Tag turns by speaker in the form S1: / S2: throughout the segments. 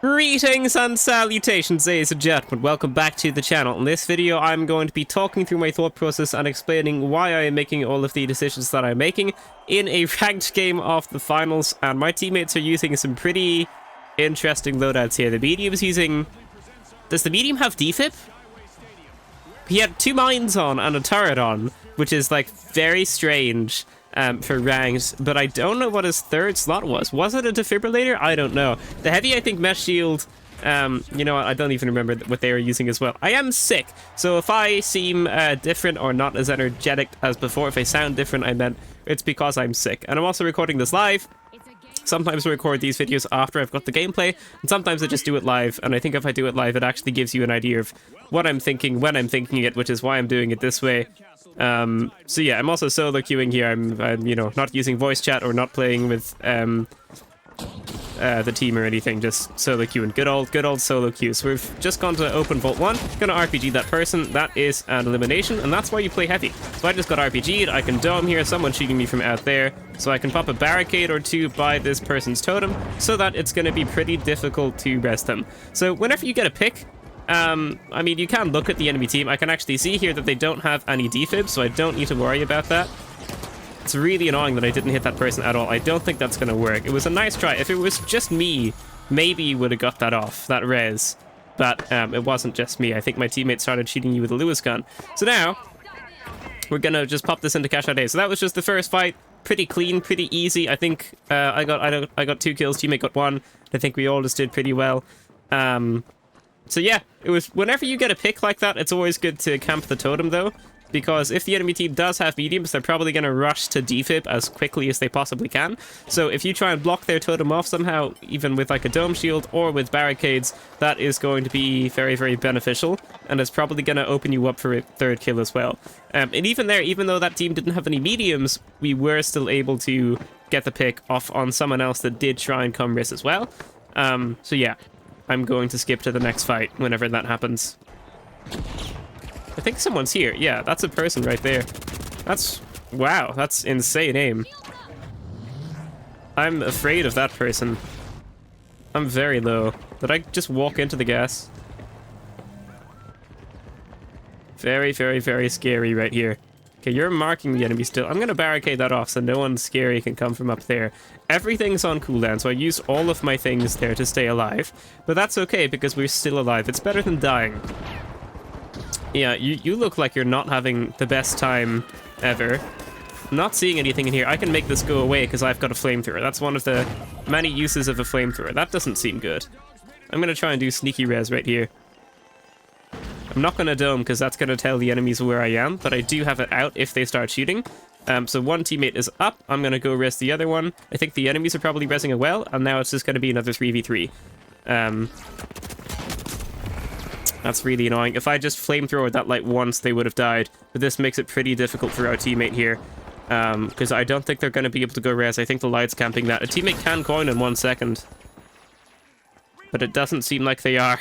S1: Greetings and salutations, ladies and gentlemen. Welcome back to the channel. In this video, I'm going to be talking through my thought process and explaining why I am making all of the decisions that I'm making in a ranked game of the finals. And my teammates are using some pretty interesting loadouts here. The medium's using... Does the medium have defib? He had 2 mines on and a turret on, which is like very strange. For ranks, but I don't know what his third slot was. Was it a defibrillator? I don't know. The heavy, I think, mesh shield, you know what, I don't even remember what they were using as well. I am sick, so if I seem different or not as energetic as before, if I sound different, I meant it's because I'm sick. And I'm also recording this live. Sometimes I record these videos after I've got the gameplay, and sometimes I just do it live, and I think if I do it live, it actually gives you an idea of what I'm thinking when I'm thinking it, which is why I'm doing it this way. So yeah, I'm also solo queuing here. I'm you know, not using voice chat or not playing with the team or anything, just solo queuing. Good old solo queue. So we've just gone to open Vault 1, gonna RPG that person. That is an elimination, and that's why you play heavy. So I just got RPG'd, I can dome here, someone shooting me from out there, so I can pop a barricade or two by this person's totem, so that it's gonna be pretty difficult to rest them. So whenever you get a pick, I mean, you can look at the enemy team. I can actually see here that they don't have any defib, so I don't need to worry about that. It's really annoying that I didn't hit that person at all. I don't think that's going to work. It was a nice try. If it was just me, maybe you would have got that off, that res. But it wasn't just me. I think my teammate started shooting you with a Lewis gun. So now, we're going to just pop this into cashout A. So that was just the first fight. Pretty clean, pretty easy. I think I got 2 kills, teammate got 1. I think we all just did pretty well. So yeah, it was whenever you get a pick like that, it's always good to camp the totem though, because if the enemy team does have mediums, they're probably going to rush to defib as quickly as they possibly can. So if you try and block their totem off somehow, even with like a dome shield or with barricades, that is going to be very, very beneficial, and it's probably going to open you up for a 3rd kill as well. And even there, even though that team didn't have any mediums, we were still able to get the pick off on someone else that did try and come risk as well. So yeah. I'm going to skip to the next fight whenever that happens. I think someone's here. Yeah, that's a person right there. That's... Wow, that's insane aim. I'm afraid of that person. I'm very low. Did I just walk into the gas? Very, very, very scary right here. Okay, you're marking the enemy still. I'm going to barricade that off so no one scary can come from up there. Everything's on cooldown, so I use all of my things there to stay alive. But that's okay, because we're still alive. It's better than dying. Yeah, you look like you're not having the best time ever. I'm not seeing anything in here. I can make this go away because I've got a flamethrower. That's one of the many uses of a flamethrower. That doesn't seem good. I'm going to try and do sneaky res right here. I'm not going to dome because that's going to tell the enemies where I am, but I do have it out if they start shooting. So one teammate is up. I'm going to go res the other one. I think the enemies are probably resing it well, and now it's just going to be another 3v3. That's really annoying. If I just flamethrowered that light once, they would have died. But this makes it pretty difficult for our teammate here. Because I don't think they're going to be able to go res. I think the light's camping that. A teammate can coin in 1 second. But it doesn't seem like they are.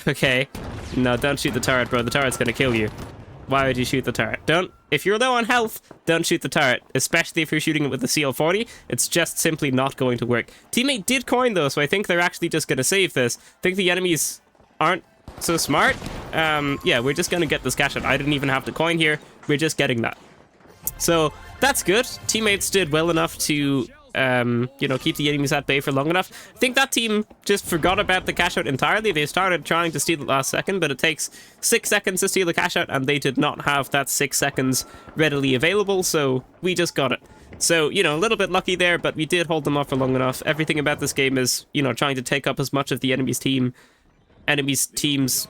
S1: Okay. No, don't shoot the turret, bro. The turret's gonna kill you. Why would you shoot the turret? Don't. If you're low on health, don't shoot the turret. Especially if you're shooting it with the CL40. It's just simply not going to work. Teammate did coin though, so I think they're actually just gonna save this. I think the enemies aren't so smart. Yeah, we're just gonna get this cash out. I didn't even have to coin here. We're just getting that. So, that's good. Teammates did well enough to... you know, keep the enemies at bay for long enough. I think that team just forgot about the cash out entirely. They started trying to steal it last second, but it takes 6 seconds to steal the cash out, and they did not have that 6 seconds readily available, so we just got it. So, you know, a little bit lucky there, but we did hold them off for long enough. Everything about this game is, you know, trying to take up as much of the enemy's team's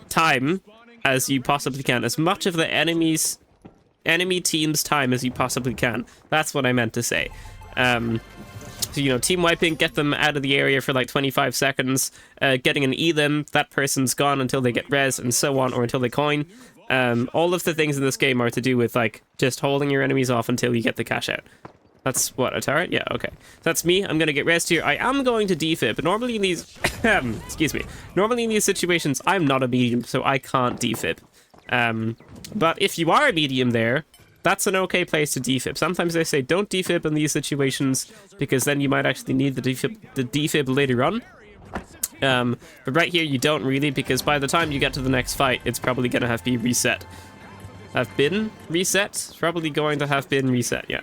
S1: time as you possibly can. As much of the enemy team's time as you possibly can. That's what I meant to say. So, you know, team wiping, get them out of the area for like 25 seconds, getting an elim, that person's gone until they get res, and so on, or until they coin. All of the things in this game are to do with, like, just holding your enemies off until you get the cash out. That's what, a turret? Yeah, okay. That's me. I'm going to get res here. I am going to defib, but normally in these... excuse me. Normally in these situations, I'm not a medium, so I can't defib. But if you are a medium there... That's an okay place to defib. Sometimes they say don't defib in these situations because then you might actually need the defib later on. But right here, you don't really, because by the time you get to the next fight, it's probably going to have to be reset. Have been reset? It's probably going to have been reset, yeah.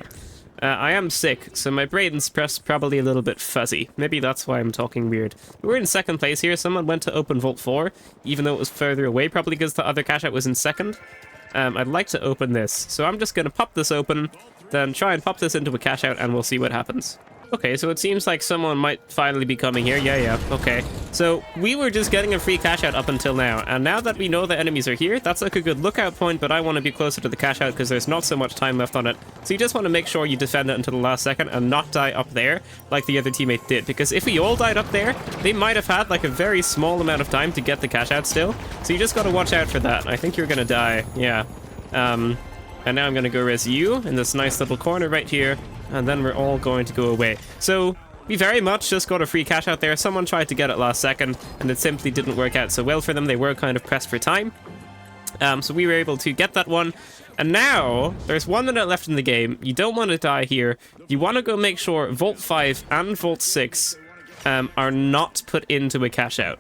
S1: I am sick, so my brain's probably a little bit fuzzy. Maybe that's why I'm talking weird. We're in second place here. Someone went to open Vault 4, even though it was further away, probably because the other cash out was in second. I'd like to open this, so I'm just going to pop this open, then try and pop this into a cash out, and we'll see what happens. Okay, so it seems like someone might finally be coming here. Yeah, okay. So we were just getting a free cash out up until now, and now that we know the enemies are here, that's like a good lookout point, but I want to be closer to the cash out because there's not so much time left on it. So you just want to make sure you defend it until the last second and not die up there like the other teammate did, because if we all died up there, they might have had like a very small amount of time to get the cash out still. So you just got to watch out for that. I think you're going to die. Yeah. And now I'm going to go res you in this nice little corner right here. And then we're all going to go away. So we very much just got a free cash out there. Someone tried to get it last second, and it simply didn't work out so well for them. They were kind of pressed for time. So we were able to get that one. And now, there's 1 minute left in the game. You don't want to die here. You want to go make sure Vault 5 and Vault 6 are not put into a cash out.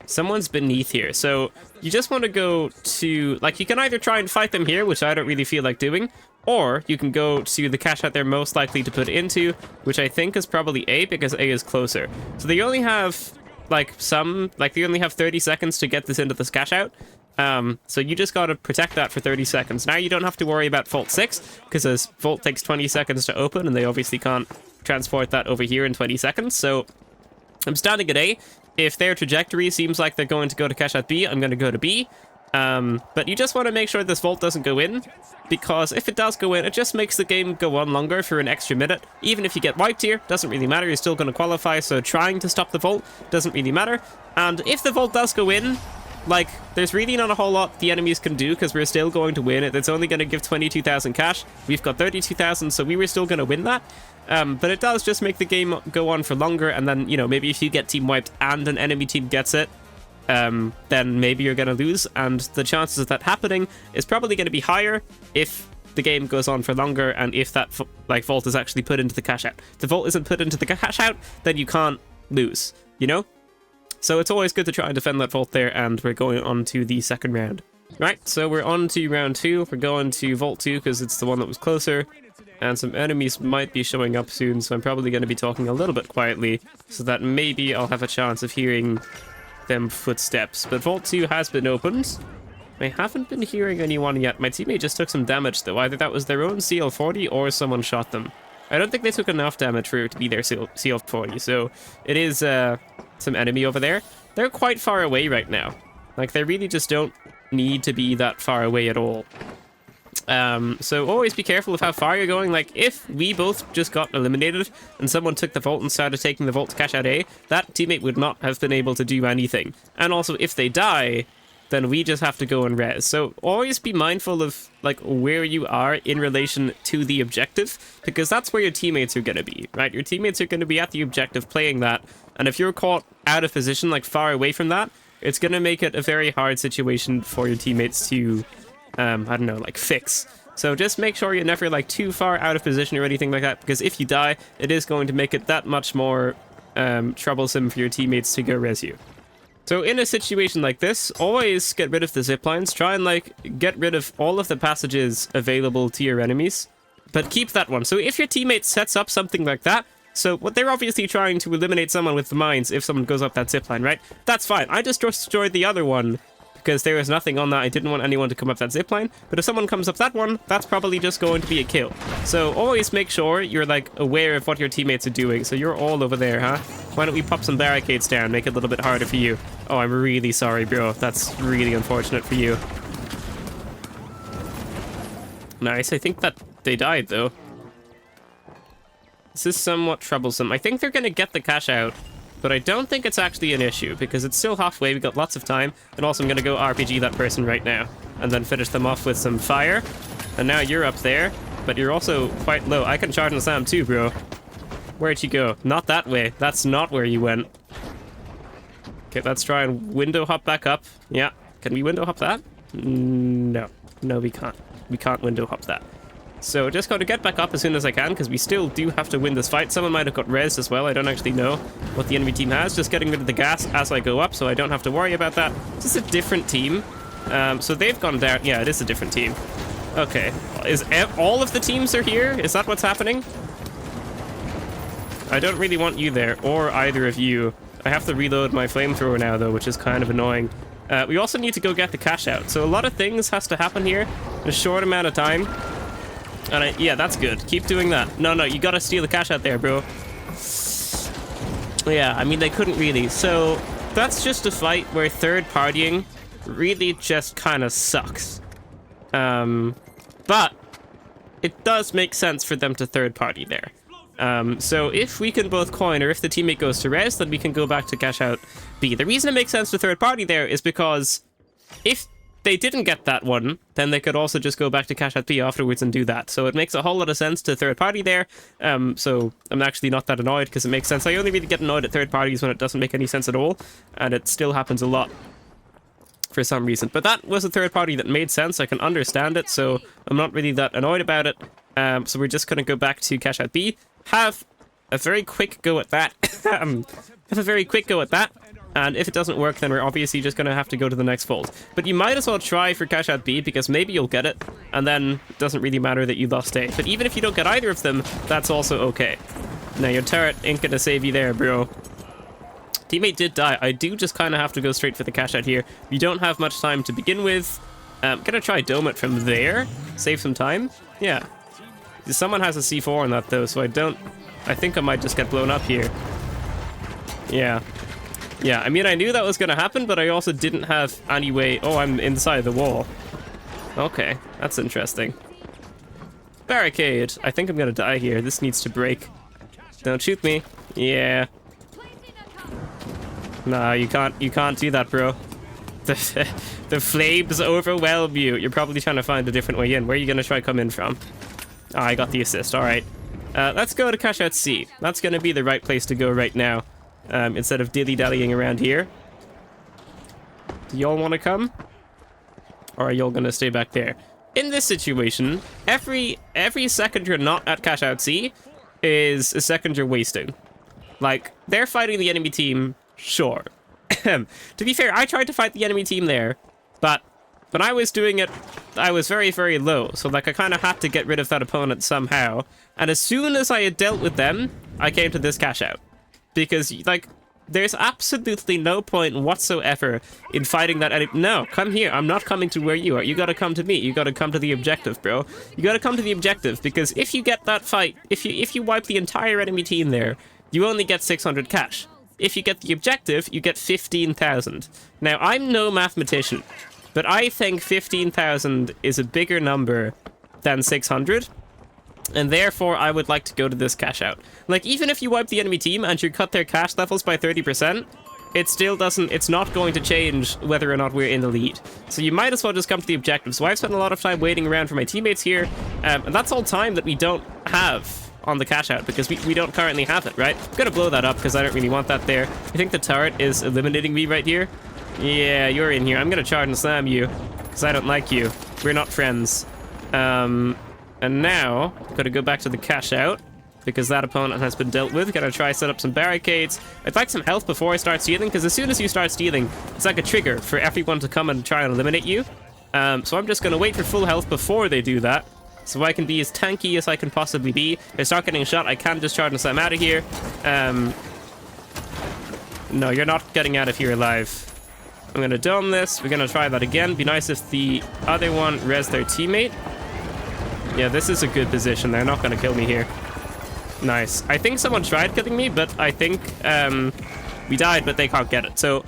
S1: Someone's beneath here. So you just want to go to... Like, you can either try and fight them here, which I don't really feel like doing, or you can go to the cash out they're most likely to put into, which I think is probably A, because A is closer. So they only have, they only have 30 seconds to get this into this cash out. So you just gotta protect that for 30 seconds. Now you don't have to worry about Vault 6, because as Vault takes 20 seconds to open, and they obviously can't transport that over here in 20 seconds, so I'm standing at A. If their trajectory seems like they're going to go to cash out B, I'm going to go to B. But you just want to make sure this vault doesn't go in, because if it does go in, it just makes the game go on longer for an extra minute. Even if you get wiped here, doesn't really matter, you're still going to qualify, so trying to stop the vault doesn't really matter. And if the vault does go in, like, there's really not a whole lot the enemies can do, because we're still going to win it. It's only going to give 22,000 cash. We've got 32,000, so we were still going to win that. But it does just make the game go on for longer, and then, you know, maybe if you get team wiped and an enemy team gets it, then maybe you're going to lose, and the chances of that happening is probably going to be higher if the game goes on for longer and if that, vault is actually put into the cash out. If the vault isn't put into the cash out, then you can't lose, you know? So it's always good to try and defend that vault there, and we're going on to the second round. Right, so we're on to round 2. We're going to Vault 2 because it's the one that was closer, and some enemies might be showing up soon, so I'm probably going to be talking a little bit quietly so that maybe I'll have a chance of hearing them footsteps. But Vault 2 has been opened. I haven't been hearing anyone yet. My teammate just took some damage, though. Either that was their own CL40 or someone shot them. I don't think they took enough damage for it to be their CL40, so it is some enemy over there. They're quite far away right now. Like, they really just don't need to be that far away at all. So always be careful of how far you're going. Like, if we both just got eliminated and someone took the vault and started taking the vault to cash out A, that teammate would not have been able to do anything. And also, if they die, then we just have to go and res. So always be mindful of, like, where you are in relation to the objective, because that's where your teammates are going to be, right? Your teammates are going to be at the objective playing that, and if you're caught out of position, like, far away from that, it's going to make it a very hard situation for your teammates to, I don't know, like, fix. So just make sure you're never, like, too far out of position or anything like that, because if you die, it is going to make it that much more troublesome for your teammates to go res you. So in a situation like this, always get rid of the zip lines. Try and, like, get rid of all of the passages available to your enemies, but keep that one. So if your teammate sets up something like that, so what they're obviously trying to eliminate someone with the mines if someone goes up that zip line, right? That's fine. I just destroyed the other one because there was nothing on that. I didn't want anyone to come up that zip line, but if someone comes up that one, that's probably just going to be a kill. So always make sure you're, like, aware of what your teammates are doing. So you're all over there, huh? Why don't we pop some barricades down, make it a little bit harder for you? Oh, I'm really sorry, bro. That's really unfortunate for you. Nice. I think that they died, though. This is somewhat troublesome. I think they're going to get the cash out, but I don't think it's actually an issue, because it's still halfway, we got lots of time, and also I'm going to go RPG that person right now, and then finish them off with some fire. And now you're up there, but you're also quite low. I can charge on Sam too, bro. Where'd you go? Not that way. That's not where you went. Okay, let's try and window hop back up. Yeah, can we window hop that? No. No, we can't. We can't window hop that. So just going to get back up as soon as I can, because we still do have to win this fight. Someone might have got rezzed as well. I don't actually know what the enemy team has. Just getting rid of the gas as I go up, so I don't have to worry about that. This is a different team. So they've gone down. Yeah, it is a different team. Okay. All of the teams are here? Is that what's happening? I don't really want you there, or either of you. I have to reload my flamethrower now, though, which is kind of annoying. We also need to go get the cash out. So a lot of things has to happen here in a short amount of time. And yeah, that's good. Keep doing that. No, you gotta steal the cash out there, bro. Yeah, I mean, they couldn't really. So that's just a fight where third partying really just kind of sucks. But it does make sense for them to third party there. So if we can both coin, or if the teammate goes to res, then we can go back to cashout B. The reason it makes sense to third party there is because if they didn't get that one, then they could also just go back to cashout B afterwards and do that. So it makes a whole lot of sense to third party there. So I'm actually not that annoyed, because it makes sense. I only really get annoyed at third parties when it doesn't make any sense at all, and it still happens a lot for some reason. But that was a third party that made sense. I can understand it, so I'm not really that annoyed about it. So we're just going to go back to cashout B, have a very quick go at that. And if it doesn't work, then we're obviously just going to have to go to the next fold. But you might as well try for cashout B, because maybe you'll get it, and then it doesn't really matter that you lost A. But even if you don't get either of them, that's also okay. Now, your turret ain't going to save you there, bro. Teammate did die. I do just kind of have to go straight for the cashout here. We don't have much time to begin with. I'm going to try dome it from there. Save some time. Yeah. Someone has a C4 on that, though, so I think I might just get blown up here. Yeah. Yeah, I mean, I knew that was going to happen, but I also didn't have any way... Oh, I'm inside the wall. Okay, that's interesting. Barricade. I think I'm going to die here. This needs to break. Don't shoot me. Yeah. Nah, you can't do that, bro. The flames overwhelm you. You're probably trying to find a different way in. Where are you going to try to come in from? Oh, I got the assist. All right. Let's go to cashout C. That's going to be the right place to go right now. Instead of dilly-dallying around here. Do y'all want to come? Or are y'all going to stay back there? In this situation, every second you're not at cashout C is a second you're wasting. Like, they're fighting the enemy team, sure. To be fair, I tried to fight the enemy team there, but when I was doing it, I was very, very low. So, like, I kind of had to get rid of that opponent somehow. And as soon as I had dealt with them, I came to this cashout. Because, like, there's absolutely no point whatsoever in fighting that enemy. No, come here. I'm not coming to where you are. You gotta come to me. You gotta come to the objective, bro. You gotta come to the objective, because if you get that fight, if you wipe the entire enemy team there, you only get 600 cash. If you get the objective, you get 15,000. Now, I'm no mathematician, but I think 15,000 is a bigger number than 600. And therefore, I would like to go to this cash out. Like, even if you wipe the enemy team and you cut their cash levels by 30%, it still doesn't, it's not going to change whether or not we're in the lead. So you might as well just come to the objective. So I've spent a lot of time waiting around for my teammates here. And that's all time that we don't have on the cash out, because we don't currently have it, right? I'm gonna blow that up because I don't really want that there. I think the turret is eliminating me right here. Yeah, you're in here. I'm gonna charge and slam you because I don't like you. We're not friends. And now, I'm going to go back to the cash out, because that opponent has been dealt with. Going to try set up some barricades. I'd like some health before I start stealing, because as soon as you start stealing, it's like a trigger for everyone to come and try and eliminate you. So I'm just going to wait for full health before they do that, so I can be as tanky as I can possibly be. If I start getting shot, I can just charge and slam out of here. No, you're not getting out of here alive. I'm going to dome this. We're going to try that again. Be nice if the other one res their teammate. Yeah, this is a good position. They're not going to kill me here. Nice. I think someone tried killing me, but I think we died, but they can't get it. So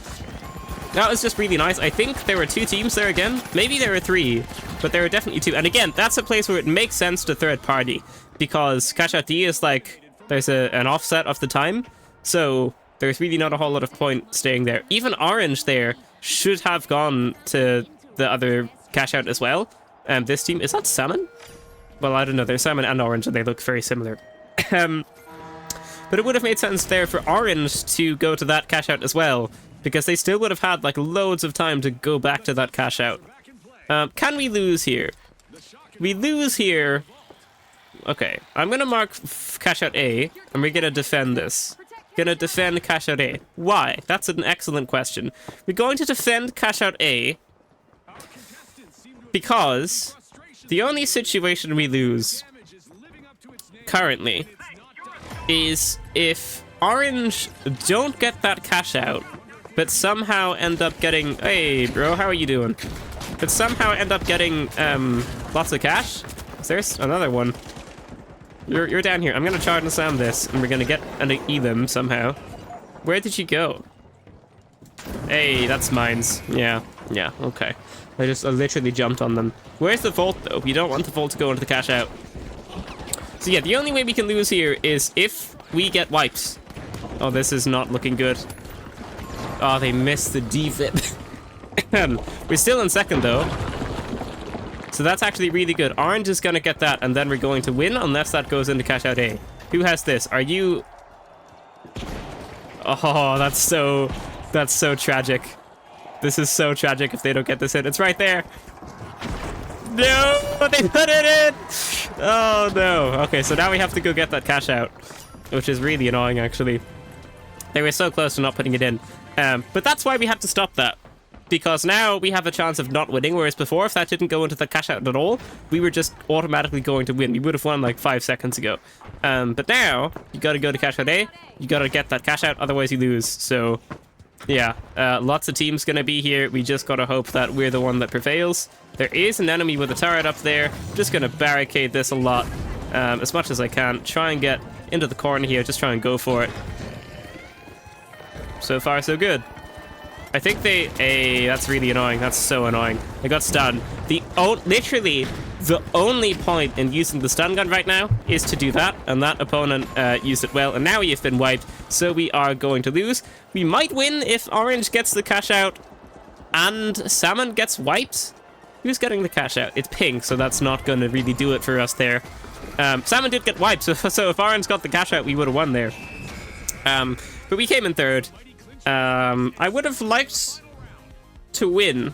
S1: that was just really nice. I think there were 2 teams there again. Maybe there were 3, but there were definitely 2. And again, that's a place where it makes sense to third party, because cashout D is like, there's an offset of the time. So there's really not a whole lot of point staying there. Even orange there should have gone to the other cashout as well. This team, is that salmon? Well, I don't know. They're salmon and orange, and they look very similar. But it would have made sense there for orange to go to that cash out as well, because they still would have had, like, loads of time to go back to that cash out. Can we lose here? We lose here, Okay, I'm gonna mark cashout A, and we're gonna defend this. Gonna defend cashout A. Why? That's an excellent question. We're going to defend cashout A because the only situation we lose currently is if Orange don't get that cash out, but somehow end up getting... Hey, bro, how are you doing? But somehow end up getting lots of cash. There's another one. You're down here. I'm gonna charge and slam this, and we're gonna get an E them somehow. Where did you go? Hey, that's mines. Yeah, okay. I literally jumped on them. Where's the vault, though? You don't want the vault to go into the cash out. So yeah, the only way we can lose here is if we get wipes. Oh, this is not looking good. Oh, they missed the defib. We're still in second, though. So that's actually really good. Orange is going to get that, and then we're going to win unless that goes into cash out A. Who has this? Are you... Oh, that's so tragic. This is so tragic if they don't get this in. It's right there. No, they put it in. Oh, no. Okay, so now we have to go get that cash out, which is really annoying, actually. They were so close to not putting it in. But that's why we had to stop that. Because now we have a chance of not winning, whereas before, if that didn't go into the cash out at all, we were just automatically going to win. We would have won like 5 seconds ago. But now, you gotta go to cash out A, you gotta get that cash out, otherwise you lose. So, yeah, lots of teams gonna be here. We just gotta hope that we're the one that prevails. There is an enemy with a turret up there. Just gonna barricade this a lot, as much as I can. Try and get into the corner here, just try and go for it. So far, so good. I think they... Hey, that's really annoying. That's so annoying. I got stunned. Literally, the only point in using the stun gun right now is to do that, and that opponent used it well, and now we have been wiped, so we are going to lose. We might win if Orange gets the cash out and Salmon gets wiped. Who's getting the cash out? It's Pink, so that's not going to really do it for us there. Salmon did get wiped, so if Orange got the cash out, we would have won there. But we came in third. I would have liked to win,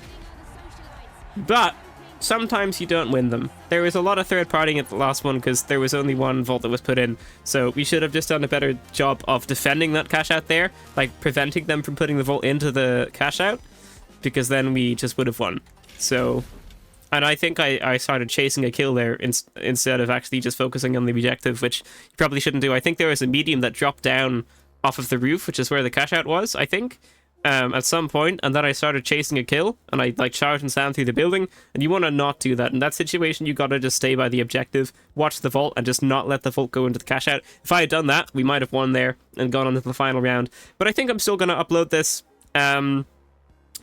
S1: but sometimes you don't win them. There was a lot of third partying at the last one because there was only one vault that was put in, so we should have just done a better job of defending that cash out there, like preventing them from putting the vault into the cash out, because then we just would have won. So, and I think I started chasing a kill there instead of actually just focusing on the objective, which you probably shouldn't do. I think there was a medium that dropped down off of the roof, which is where the cash out was, I think, at some point, and then I started chasing a kill, and I like charged and slammed through the building, and you want to not do that. In that situation, you gotta just stay by the objective, watch the vault, and just not let the vault go into the cash out. If I had done that, we might have won there and gone on to the final round. But I think I'm still gonna upload this,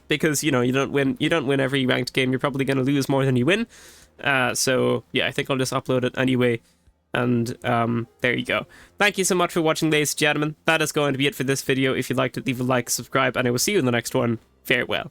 S1: because, you know, you don't win every ranked game. You're probably gonna lose more than you win. So yeah, I think I'll just upload it anyway. And there you go. Thank you so much for watching, ladies and gentlemen. That is going to be it for this video. If you liked it, leave a like, subscribe, and I will see you in the next one. Farewell.